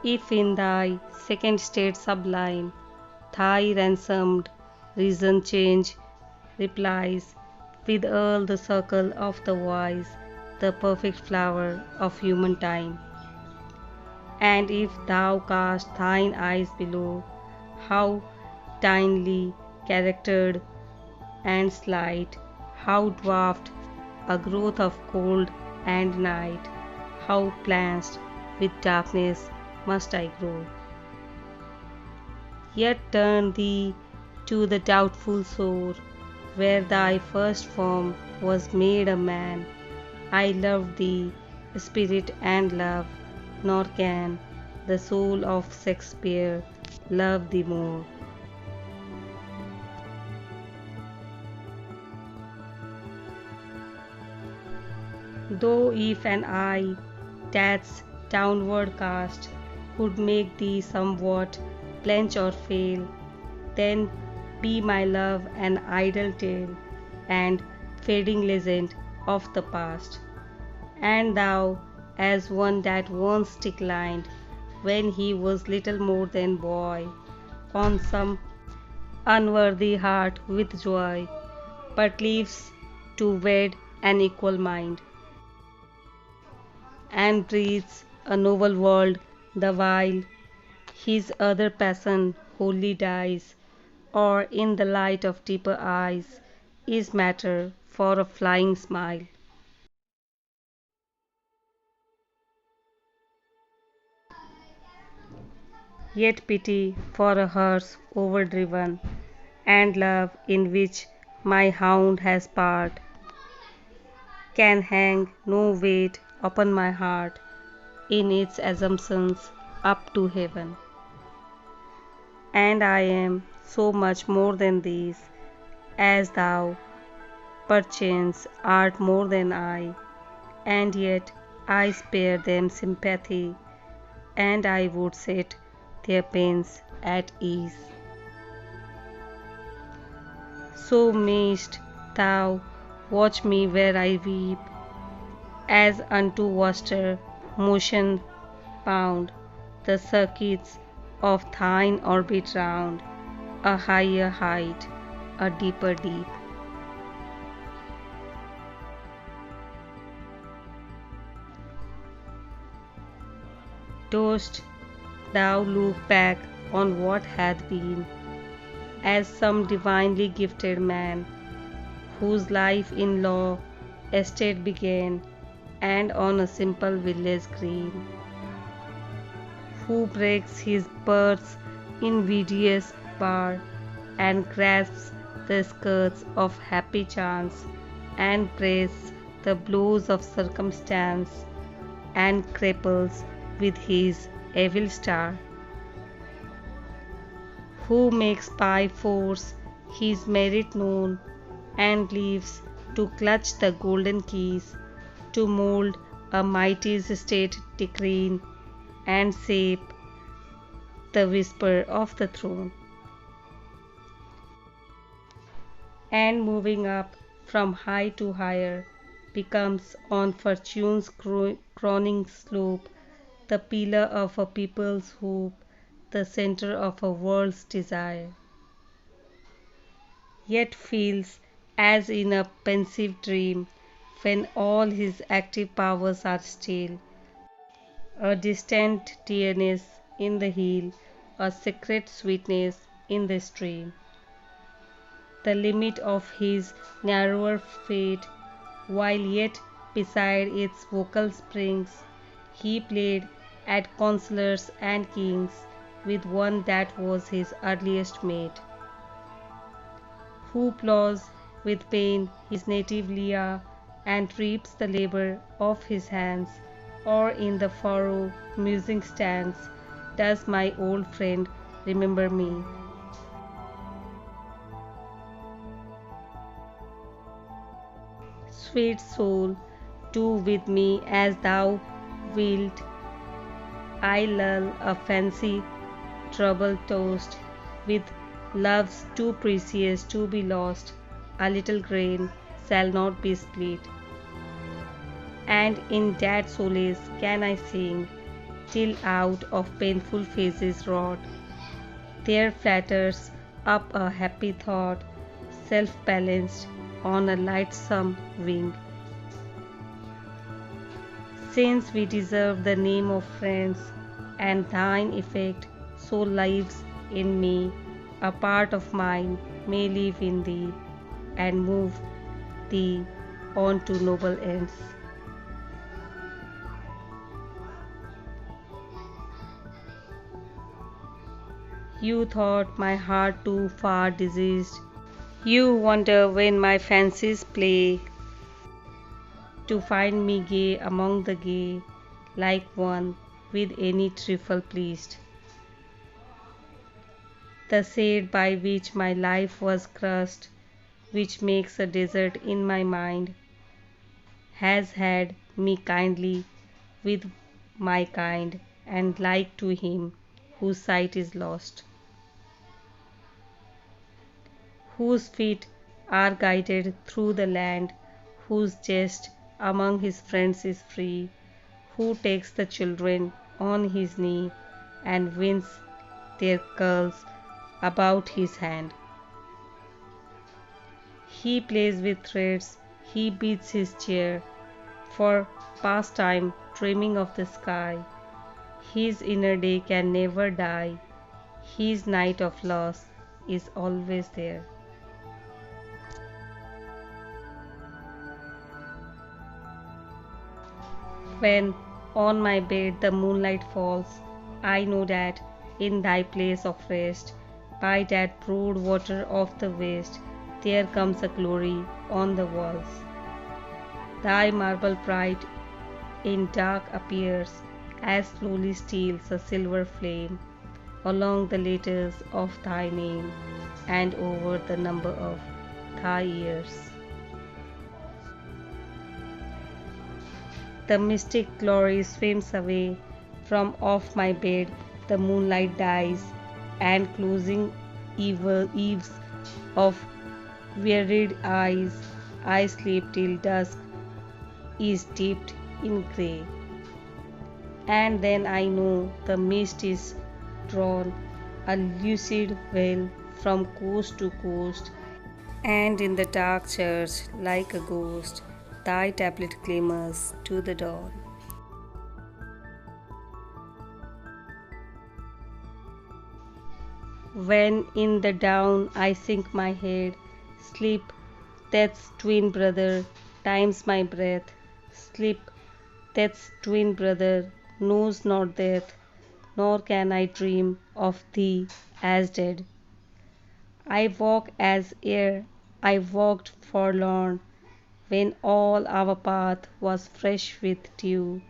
If in thy second state sublime, thy ransomed reason change replies, with all the circle of the wise, the perfect flower of human time. And if thou cast thine eyes below, how tinily charactered and slight, how dwarfed a growth of cold and night, how blanched with darkness must I grow. Yet turn thee to the doubtful shore, where thy first form was made a man. I loved thee, spirit and love, nor can the soul of Shakespeare love thee more. Though if an eye that's downward cast could make thee somewhat blench or fail, then be my love an idle tale and fading legend of the past. And thou, as one that once declined, when he was little more than boy, on some unworthy heart with joy, but lives to wed an equal mind, and breathes a noble world the while his other passion wholly dies, or in the light of deeper eyes is matter for a flying smile. Yet pity for a hearse overdriven, and love in which my hound has part, can hang no weight upon my heart in its assumptions up to heaven. And I am so much more than these, as thou, perchance, art more than I, and yet I spare them sympathy, and I would set their pains at ease. So mayst thou watch me where I weep, as unto vaster motion bound the circuits of thine orbit round, a higher height, a deeper deep. Dost thou look back on what hath been, as some divinely gifted man, whose life in law estate began, and on a simple village green, who breaks his bird's invidious bar, and grasps the skirts of happy chance, and breaks the blows of circumstance, and cripples with his evil star, who makes by force his merit known, and lives to clutch the golden keys, to mould a mighty state decree, and shape the whisper of the throne. And moving up from high to higher, becomes on fortune's crowning slope the pillar of a people's hope, the centre of a world's desire. Yet feels as in a pensive dream, when all his active powers are still, a distant dearness in the hill, a secret sweetness in the stream. The limit of his narrower fate, while yet beside its vocal springs, he played at counselors and kings with one that was his earliest mate, who plows with pain his native Leah, and reaps the labor of his hands, or in the furrow musing stands. Does my old friend remember me? Sweet soul, do with me as thou wilt. I lull a fancy troubled toast with loves too precious to be lost. A little grain shall not be split, and in that solace can I sing, till out of painful phases wrought, there flatters up a happy thought, self-balanced on a lightsome wing. Since we deserve the name of friends, and thine effect so lives in me, a part of mine may live in thee, and move thee on to noble ends. You thought my heart too far diseased. You wonder when my fancies play, to find me gay among the gay, like one with any trifle pleased. The shade by which my life was crushed, which makes a desert in my mind, has had me kindly with my kind, and like to him whose sight is lost, whose feet are guided through the land, whose jest among his friends is free, who takes the children on his knee and winds their curls about his hand. He plays with threads, he beats his chair, for pastime dreaming of the sky. His inner day can never die, his night of loss is always there. When on my bed the moonlight falls, I know that in thy place of rest, by that broad water of the west, there comes a glory on the walls. Thy marble bright in dark appears, as slowly steals a silver flame along the letters of thy name, and over the number of thy years. The mystic glory swims away from off my bed, the moonlight dies, and closing eaves of wearied eyes, I sleep till dusk is dipped in grey. And then I know the mist is drawn, a lucid veil from coast to coast, and in the dark church, like a ghost, thy tablet glimmers to the dawn. When in the down I sink my head, sleep, death's twin brother, times my breath. Sleep, death's twin brother, knows not death, nor can I dream of thee as dead. I walk as ere I walked forlorn, when all our path was fresh with dew,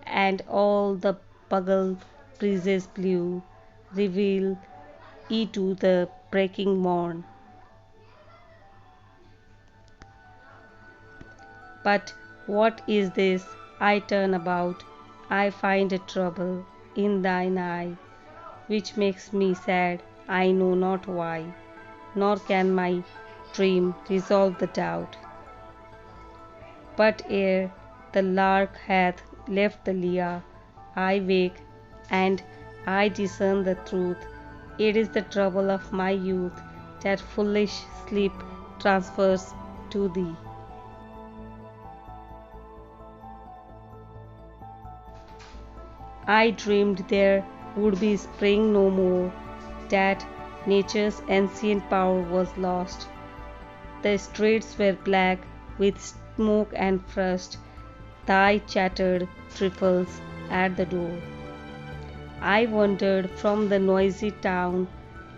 and all the bugle breezes blew, reveal ye to the breaking morn. But what is this? I turn about, I find a trouble in thine eye, which makes me sad, I know not why, nor can my dream resolve the doubt. But ere the lark hath left the lyre, I wake, and I discern the truth. It is the trouble of my youth that foolish sleep transfers to thee. I dreamed there would be spring no more, that nature's ancient power was lost. The streets were black with smoke and frost, thy chattered trifles at the door. I wandered from the noisy town,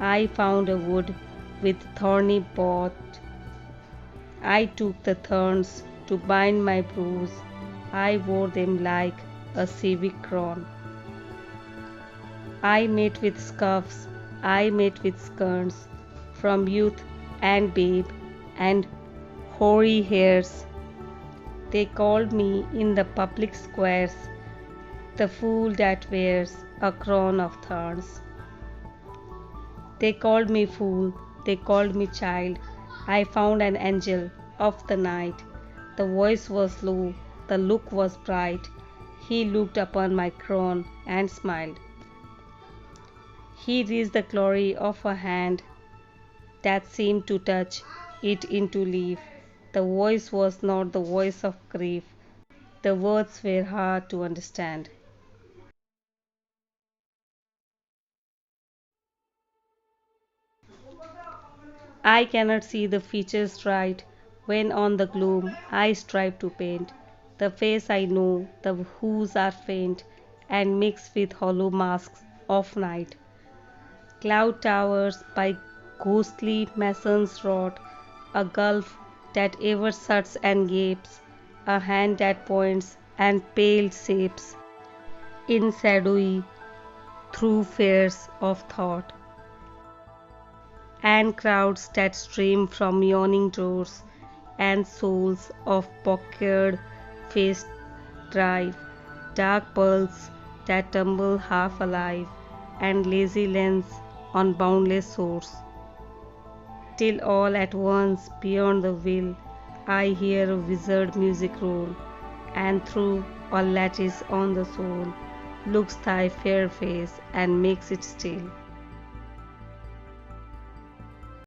I found a wood with thorny bough. I took the thorns to bind my brows, I wore them like a civic crown. I met with scoffs, I met with scorns, from youth and babe and hoary hairs. They called me in the public squares the fool that wears a crown of thorns. They called me fool, they called me child. I found an angel of the night. The voice was low, the look was bright. He looked upon my crown and smiled. He reached the glory of a hand that seemed to touch it into leaf. The voice was not the voice of grief. The words were hard to understand. I cannot see the features right when on the gloom I strive to paint. The face I know, the hues are faint and mixed with hollow masks of night. Cloud towers by ghostly masons wrought, a gulf that ever shuts and gapes, a hand that points and pale shapes in shadowy thoroughfares of thought, and crowds that stream from yawning doors, and souls of puckered faced drive, dark pearls that tumble half alive, and lazy lens on boundless shores, till all at once beyond the will I hear a wizard music roll, and through a lattice on the soul looks thy fair face and makes it still.